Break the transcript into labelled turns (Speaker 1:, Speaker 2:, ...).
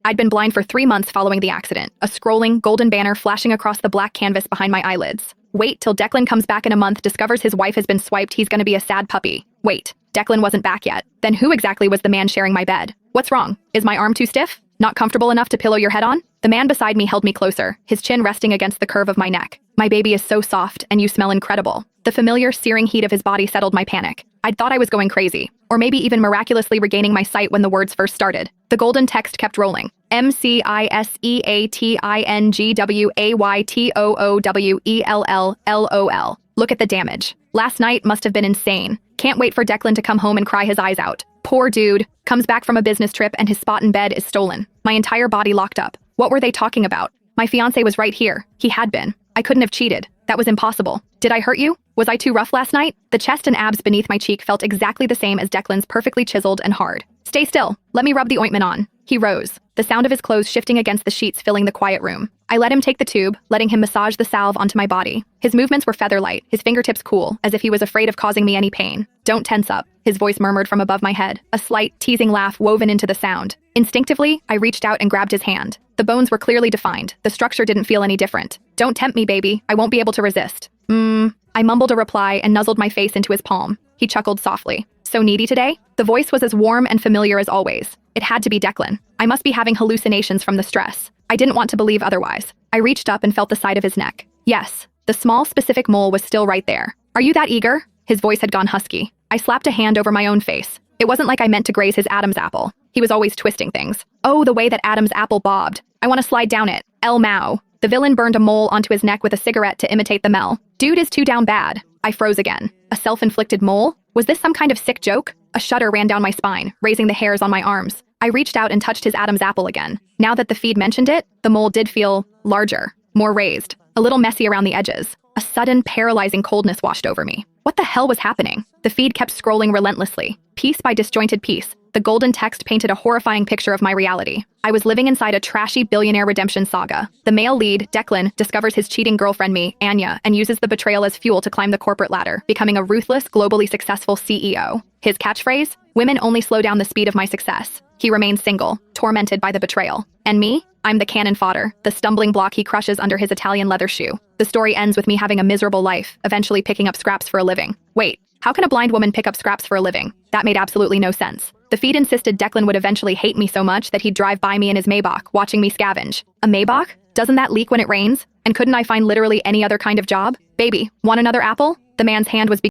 Speaker 1: I'd been blind for 3 months following the accident, a scrolling, golden banner flashing across the black canvas behind my eyelids. Wait till Declan comes back in a month, discovers his wife has been swiped, he's gonna be a sad puppy. Wait, Declan wasn't back yet. Then who exactly was the man sharing my bed? What's wrong? Is my arm too stiff? Not comfortable enough to pillow your head on? The man beside me held me closer, his chin resting against the curve of my neck. My baby is so soft, and you smell incredible. The familiar, searing heat of his body settled my panic. I'd thought I was going crazy, or maybe even miraculously regaining my sight when the words first started. The golden text kept rolling. MCISEATINGWAYTOOWELLLOL. Look at the damage. Last night must have been insane. Can't wait for Declan to come home and cry his eyes out. Poor dude. Comes back from a business trip and his spot in bed is stolen. My entire body locked up. What were they talking about? My fiancé was right here. He had been. I couldn't have cheated. That was impossible. Did I hurt you? Was I too rough last night? The chest and abs beneath my cheek felt exactly the same as Declan's, perfectly chiseled and hard. Stay still. Let me rub the ointment on. He rose, the sound of his clothes shifting against the sheets filling the quiet room. I let him take the tube, letting him massage the salve onto my body. His movements were feather-light, his fingertips cool, as if he was afraid of causing me any pain. Don't tense up, his voice murmured from above my head, a slight, teasing laugh woven into the sound. Instinctively, I reached out and grabbed his hand. The bones were clearly defined. The structure didn't feel any different. Don't tempt me, baby. I won't be able to resist. I mumbled a reply and nuzzled my face into his palm. He chuckled softly. So needy today? The voice was as warm and familiar as always. It had to be Declan. I must be having hallucinations from the stress. I didn't want to believe otherwise. I reached up and felt the side of his neck. Yes, the small, specific mole was still right there. Are you that eager? His voice had gone husky. I slapped a hand over my own face. It wasn't like I meant to graze his Adam's apple. He was always twisting things. Oh, the way that Adam's apple bobbed. I want to slide down it. El Mao. The villain burned a mole onto his neck with a cigarette to imitate the Mel. Dude is too down bad. I froze again. A self-inflicted mole? Was this some kind of sick joke? A shudder ran down my spine, raising the hairs on my arms. I reached out and touched his Adam's apple again. Now that the feed mentioned it, the mole did feel larger, more raised, a little messy around the edges. A sudden, paralyzing coldness washed over me. What the hell was happening? The feed kept scrolling relentlessly. Piece by disjointed piece, the golden text painted a horrifying picture of my reality. I was living inside a trashy billionaire redemption saga. The male lead, Declan, discovers his cheating girlfriend, Anya, and uses the betrayal as fuel to climb the corporate ladder, becoming a ruthless, globally successful CEO. His catchphrase? Women only slow down the speed of my success. He remains single, tormented by the betrayal. And me? I'm the cannon fodder, the stumbling block he crushes under his Italian leather shoe. The story ends with me having a miserable life, eventually picking up scraps for a living. Wait, how can a blind woman pick up scraps for a living? That made absolutely no sense. The feed insisted Declan would eventually hate me so much that he'd drive by me in his Maybach, watching me scavenge. A Maybach? Doesn't that leak when it rains? And couldn't I find literally any other kind of job? Baby, want another apple? The man's hand was